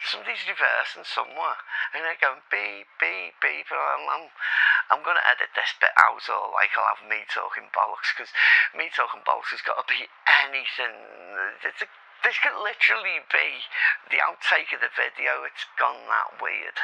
somebody's reversing somewhere, and they're going beep, beep, beep, and I'm going to edit this bit out, or like I'll have me talking bollocks, because me talking bollocks has got to be anything. This could literally be the outtake of the video. It's gone that weird.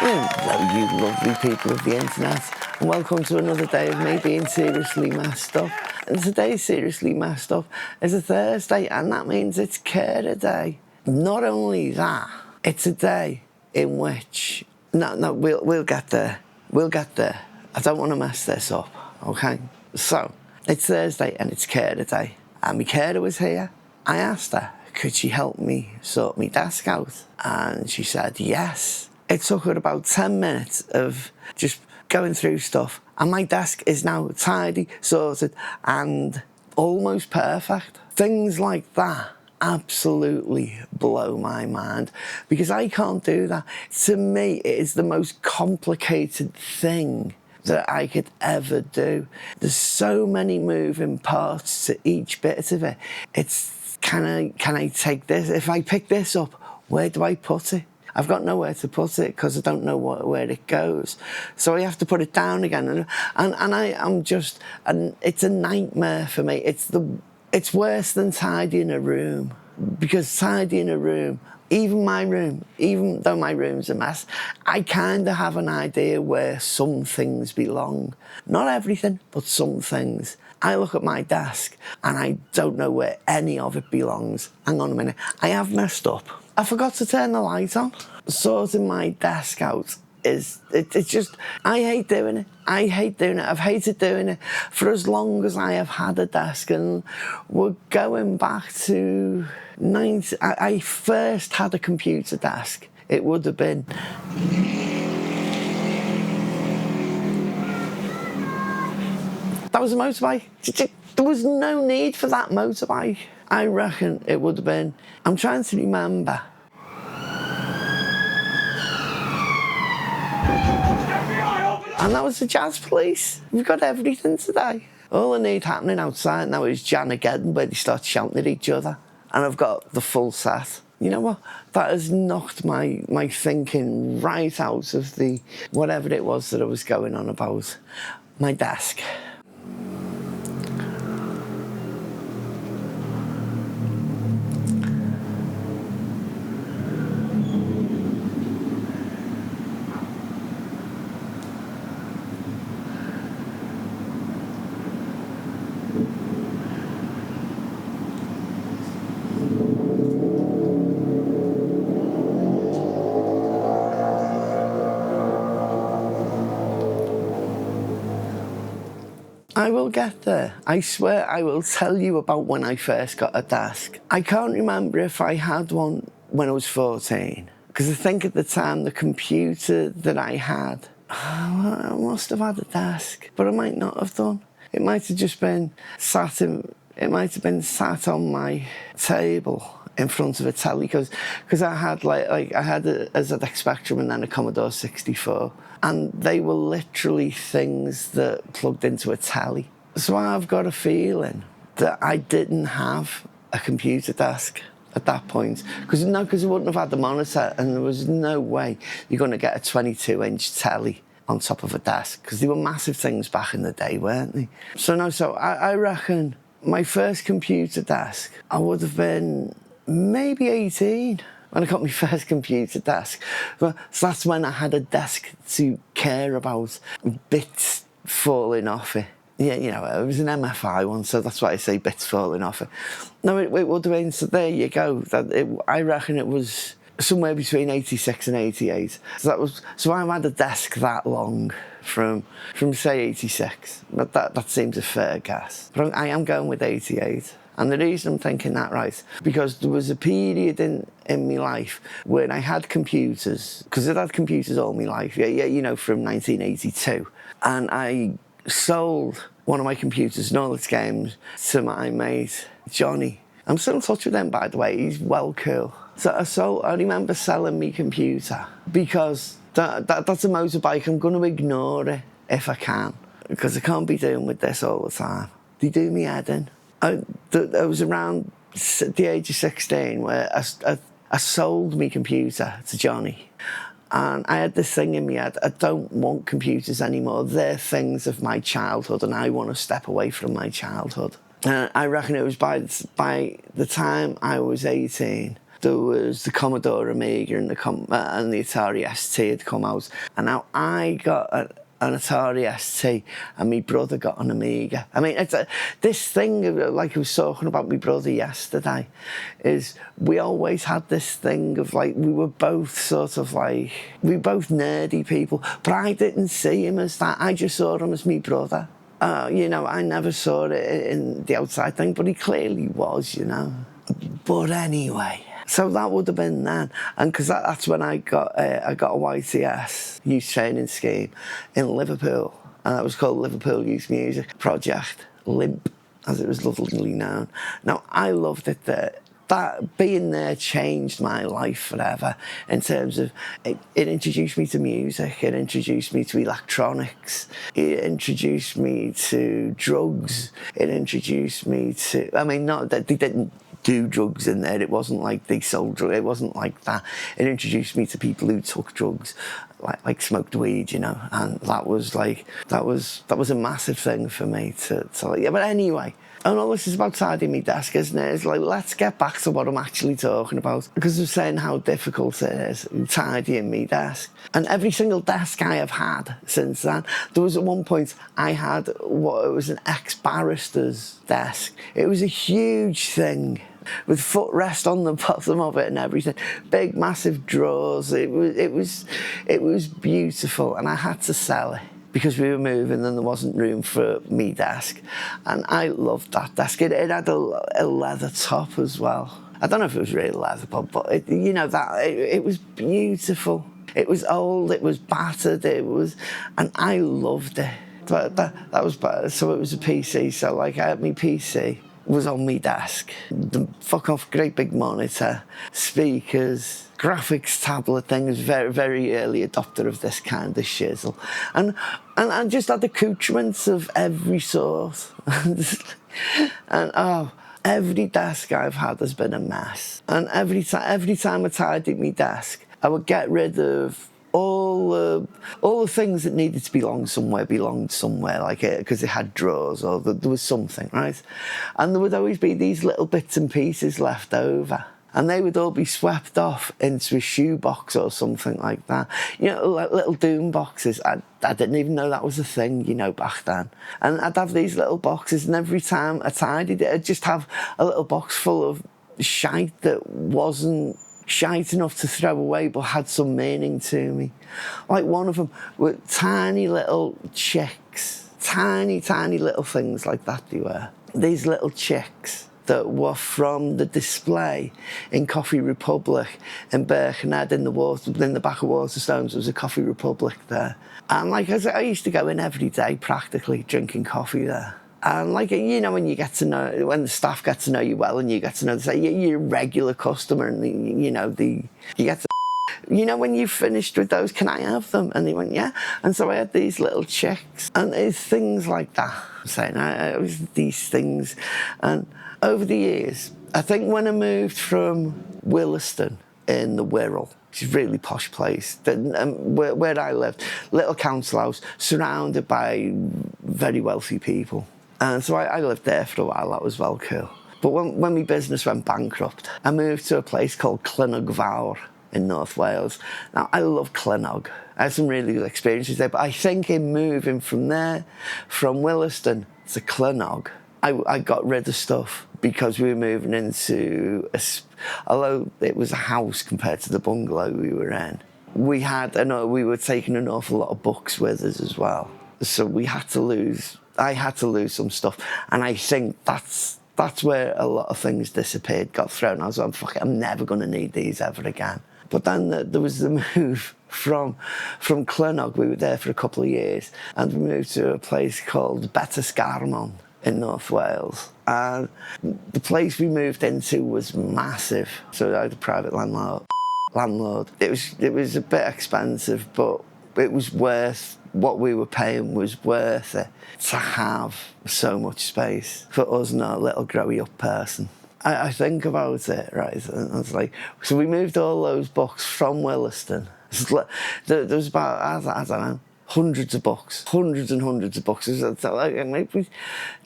Hello, you lovely people of the internet, and welcome to another day of me being seriously messed up. And today's seriously messed up is a Thursday, and that means it's carer day. Not only that, it's a day in which we'll get there. We'll get there. I don't want to mess this up, okay? So it's Thursday and it's carer day, and my carer was here. I asked her, could she help me sort my desk out? And she said yes. It took her about 10 minutes of just going through stuff, and my desk is now tidy, sorted, and almost perfect. Things like that absolutely blow my mind, because I can't do that. To me, it is the most complicated thing that I could ever do. There's so many moving parts to each bit of it. It's, can I take this? If I pick this up, where do I put it? I've got nowhere to put it because I don't know where it goes. So I have to put it down again. And it's a nightmare for me. It's worse than tidying a room, because tidying a room, even my room, even though my room's a mess, I kind of have an idea where some things belong. Not everything, but some things. I look at my desk and I don't know where any of it belongs. Hang on a minute, I have messed up. I forgot to turn the light on. Sorting my desk out it's just, I hate doing it. I hate doing it. I've hated doing it for as long as I have had a desk, and we're going back to I first had a computer desk. It would have been that was a motorbike. There was no need for that motorbike. I reckon it would have been, I'm trying to remember. And that was the Jazz Police. We've got everything today. All I need happening outside now is Janageddon, where they start shouting at each other. And I've got the full set. You know what? That has knocked my thinking right out of the whatever it was that I was going on about. My desk. I will get there. I swear I will tell you about when I first got a desk. I can't remember if I had one when I was 14, because I think at the time the computer that I had, I must have had a desk, but I might not have done. It might have just been sat on my table in front of a telly, because I had I had a ZX Spectrum and then a Commodore 64, and they were literally things that plugged into a telly. So I've got a feeling that I didn't have a computer desk at that point, because I wouldn't have had the monitor, and there was no way you're going to get a 22-inch telly on top of a desk, because they were massive things back in the day, weren't they? So I reckon my first computer desk, I would have been maybe 18 when I got my first computer desk. So that's when I had a desk to care about bits falling off it. Yeah, you know, it was an MFI one, so that's why I say bits falling off it. No, it would have been, so there you go. I reckon it was somewhere between 86 and 88. So I've had a desk that long from say 86. But that seems a fair guess. But I am going with 88. And the reason I'm thinking that, right, because there was a period in my life when I had computers, because I'd had computers all my life, you know, from 1982. And I sold one of my computers and all its games to my mate, Johnny. I'm still in touch with him, by the way. He's well cool. So I remember selling my computer because that's a motorbike. I'm going to ignore it if I can, because I can't be dealing with this all the time. They do me head in. I was around the age of 16 where I sold my computer to Johnny. And I had this thing in my head, I don't want computers anymore. They're things of my childhood and I want to step away from my childhood. And I reckon it was by the time I was 18, there was the Commodore Amiga and the Atari ST had come out. And now I got an Atari ST and my brother got an Amiga. I mean, it's this thing, like I was talking about my brother yesterday, is we always had this thing of like, we were both sort of like, we were both nerdy people, but I didn't see him as that. I just saw him as my brother. You know, I never saw it in the outside thing, but he clearly was, you know. But anyway, so that would have been then, and because that's when I got a YTS, Youth Training Scheme, in Liverpool, and that was called Liverpool Youth Music Project, LIMP, as it was lovingly known. Now, I loved it there. That being there changed my life forever in terms of it introduced me to music, it introduced me to electronics, it introduced me to drugs, it introduced me to, I mean, not that they didn't do drugs in there, it wasn't like they sold drugs, it wasn't like that. It introduced me to people who took drugs, like smoked weed, you know, and that was a massive thing for me to like, yeah, but anyway. And all this is about tidying my desk, isn't it? It's like, let's get back to what I'm actually talking about. Because I'm saying how difficult it is tidying my desk. And every single desk I have had since then, there was at one point I had what it was an ex-barrister's desk. It was a huge thing with footrest on the bottom of it and everything. Big, massive drawers. It was beautiful, and I had to sell it because we were moving and there wasn't room for me desk. And I loved that desk. It had a leather top as well. I don't know if it was really leather, but it, you know, it was beautiful. It was old, it was battered, and I loved it. But that was better. So it was a PC. So like I had my PC was on my desk. The fuck off great big monitor, speakers, graphics tablet thing. Was very, very early adopter of this kind of shizzle. And just had accoutrements of every sort. And every desk I've had has been a mess. And every time I tidied my desk, I would get rid of all the things that needed to belonged somewhere, like it, because it had drawers or there was something, right? And there would always be these little bits and pieces left over. And they would all be swept off into a shoebox or something like that. You know, like little doom boxes. I didn't even know that was a thing, you know, back then. And I'd have these little boxes, and every time I tidied it, I'd just have a little box full of shite that wasn't shite enough to throw away but had some meaning to me. Like one of them were tiny little chicks. Tiny, tiny little things like that they were. These little chicks that were from the display in Coffee Republic in Birkenhead in the back of Waterstones. There was a Coffee Republic there. And like I used to go in every day practically drinking coffee there. And like, you know, when the staff get to know you well and you get to know, say you're a regular customer and you get to, you know, when you finished with those, can I have them? And they went, yeah. And so I had these little chicks and it's things like that. I'm saying it was these things. And over the years, I think when I moved from Williston in the Wirral, which is a really posh place, where I lived, little council house, surrounded by very wealthy people. And so I lived there for a while, that was well cool. But when my business went bankrupt, I moved to a place called Clunog Fawr in North Wales. Now, I love Clunog. I had some really good experiences there, but I think in moving from there, from Williston to Clunog, I got rid of stuff because we were moving into, although it was a house compared to the bungalow we were in, we were taking an awful lot of books with us as well. So I had to lose some stuff. And I think that's where a lot of things disappeared, got thrown. I was like, fuck it, I'm never going to need these ever again. But then there was the move from Clunog. We were there for a couple of years, and we moved to a place called Betysgarmon in North Wales. And the place we moved into was massive. So I had a private landlord. It was a bit expensive, but it was worth what we were paying was worth it to have so much space for us and our little growy up person. I think about it, right, and I was like, so we moved all those books from Williston. There was about, I don't know, hundreds of books, hundreds and hundreds of boxes. Like maybe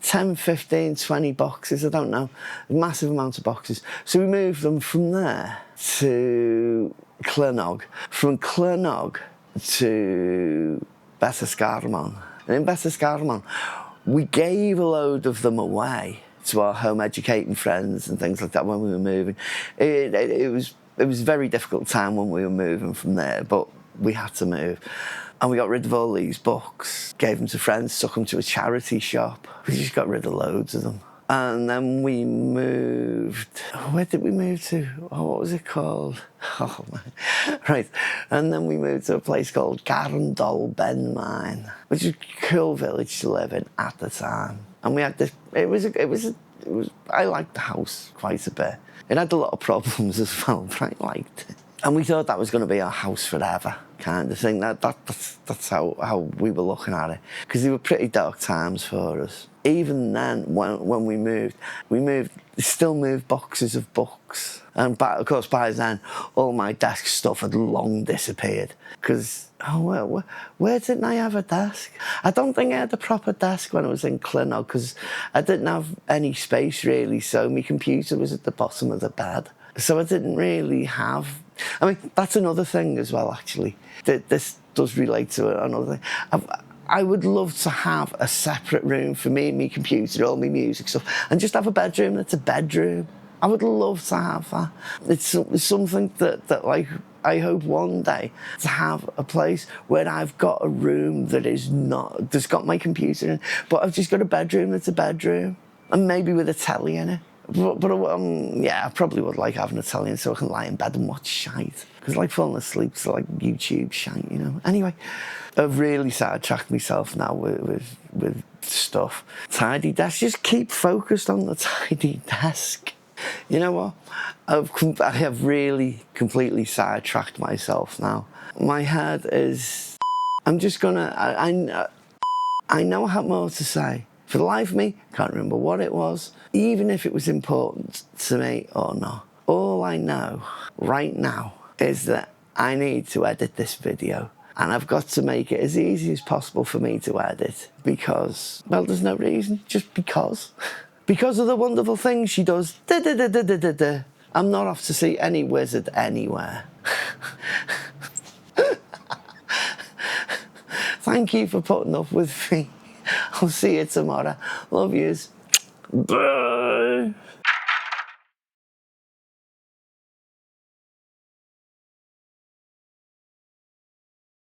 10, 15, 20 boxes, I don't know. A massive amount of boxes. So we moved them from there to Clernog. From Clernog to Betysgarmon. And in Betysgarmon, we gave a load of them away to our home educating friends and things like that when we were moving. It was a very difficult time when we were moving from there, but we had to move. And we got rid of all these books, gave them to friends, took them to a charity shop. We just got rid of loads of them. And then we moved, where did we move to? Oh, what was it called? Oh, man. Right. And then we moved to a place called Garndol Benmine, which is a cool village to live in at the time. And we had this, I liked the house quite a bit. It had a lot of problems as well, but I liked it. And we thought that was going to be our house forever, kind of thing. That's how we were looking at it. Because they were pretty dark times for us. Even then, when we moved, still moved boxes of books. And of course, by then, all my desk stuff had long disappeared. Because, where didn't I have a desk? I don't think I had a proper desk when I was in Clernog, because I didn't have any space, really. So my computer was at the bottom of the bed. So I didn't really have... I mean, that's another thing as well, actually. This does relate to another thing. I would love to have a separate room for me and my computer, all my music stuff, and just have a bedroom that's a bedroom. I would love to have that. It's something that like, I hope one day to have a place where I've got a room that's got my computer in, but I've just got a bedroom that's a bedroom, and maybe with a telly in it. But yeah, I probably would like having a telly so I can lie in bed and watch shite. Because I like falling asleep to like YouTube shite, you know. Anyway, I've really sidetracked myself now with stuff. Tidy desk, just keep focused on the tidy desk. You know what? I have really completely sidetracked myself now. My head is... I'm just gonna... I know I have more to say. For the life of me, can't remember what it was, even if it was important to me or not. All I know right now is that I need to edit this video, and I've got to make it as easy as possible for me to edit because, well, there's no reason, just because. Because of the wonderful things she does. I'm not off to see any wizard anywhere. Thank you for putting up with me. I'll see you tomorrow. Love yous. Bye.